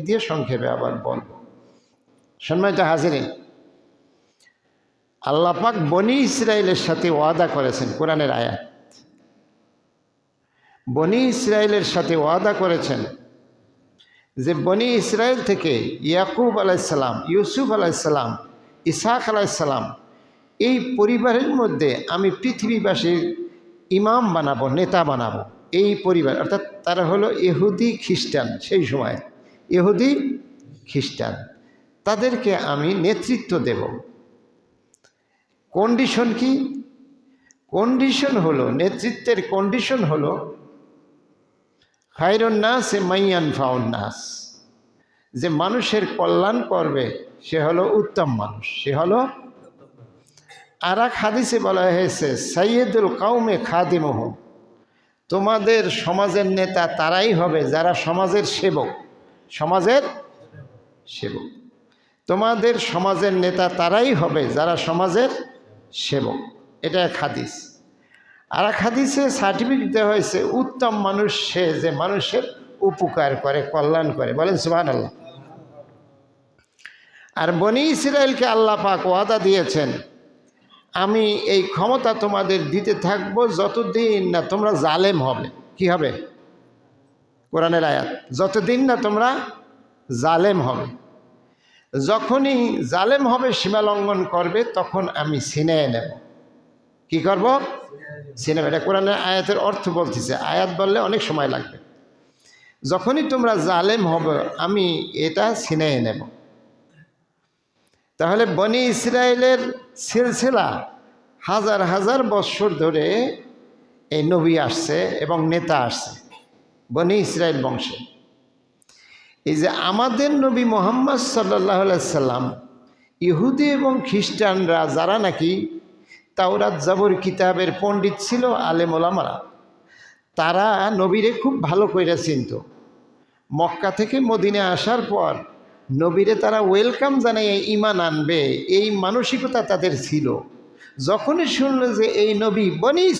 দিয়ে সংক্ষেপে আবার বলব। সম্মানিত হাজিরিন, আল্লাহ পাক বনি ইসরায়েলের সাথে ওয়াদা করেছেন, কোরআনের আয়াত। বনি ইসরায়েলের সাথে ওয়াদা করেছেন যে বনি ইসরায়েল থেকে ইয়াকুব আলাইসাল্লাম, ইউসুফ আলাইসাল্লাম, ইসহাক আলাইসাল্লাম, এই পরিবারের মধ্যে আমি পৃথিবীবাসীর ইমাম বানাবো, নেতা বানাবো। এই পরিবার অর্থাৎ তারা হলো ইহুদি খ্রিস্টান, সেই সময় ইহুদি খ্রিস্টান, তাদেরকে আমি নেতৃত্ব দেব। কন্ডিশন কি? কন্ডিশন হলো, নেতৃত্বের কন্ডিশন হলো খায়রুন নাস মাইয়ান ফাউন নাস, যে মানুষের কল্যাণ করবে সে হলো উত্তম মানুষ, সে হলো। আর এক হাদিসে বলা হয়েছে সাইয়্যিদুল কওমে খাদিমুহুম, তোমাদের সমাজের নেতা তারাই হবে যারা সমাজের সেবক, সমাজের সেবক। তোমাদের সমাজের নেতা তারাই হবে যারা সমাজের সেবক। এটা এক হাদিস। আর এক হাদিসে সার্টিফিকেট দেওয়া হয়েছে উত্তম মানুষ সে যে মানুষের উপকার করে, কল্যাণ করে। বলেন সুবহানাল্লাহ। আর বনি ইসরায়েলকে আল্লাহ পাক ওয়াদা দিয়েছেন, আমি এই ক্ষমতা তোমাদের দিতে থাকবো যতদিন না তোমরা জালেম হবে। কি হবে? কোরআনের আয়াত, যতদিন না তোমরা জালেম হবে। যখনই জালেম হবে, সীমা লঙ্ঘন করবে, তখন আমি ছিনিয়ে নেব। কি করব? ছিনিয়ে। এটা কোরআনের আয়াতের অর্থ বলতেছে, আয়াত বললে অনেক সময় লাগবে। যখনই তোমরা জালেম হবে আমি এটা ছিনিয়ে নেব। তাহলে বনি ইসরায়েলের সিলসিলা হাজার হাজার বৎসর ধরে এই নবী আসছে এবং নেতা আসছে বনি ইসরায়েল বংশে। এই যে আমাদের নবী মুহাম্মদ সাল্লাল্লাহু আলাইহি সাল্লাম, ইহুদি এবং খ্রিস্টানরা যারা নাকি তাওরাত জাবুর কিতাবের পণ্ডিত ছিল, আলেম ওলামারা, তারা নবীরে খুব ভালো কইরা চিনত। মক্কা থেকে মদিনে আসার পর নবীরে তারা ওয়েলকাম জানাই ঈমান আনবে, এই মানসিকতা তাদের ছিল। যখনই শুনল যে এই নবী বনি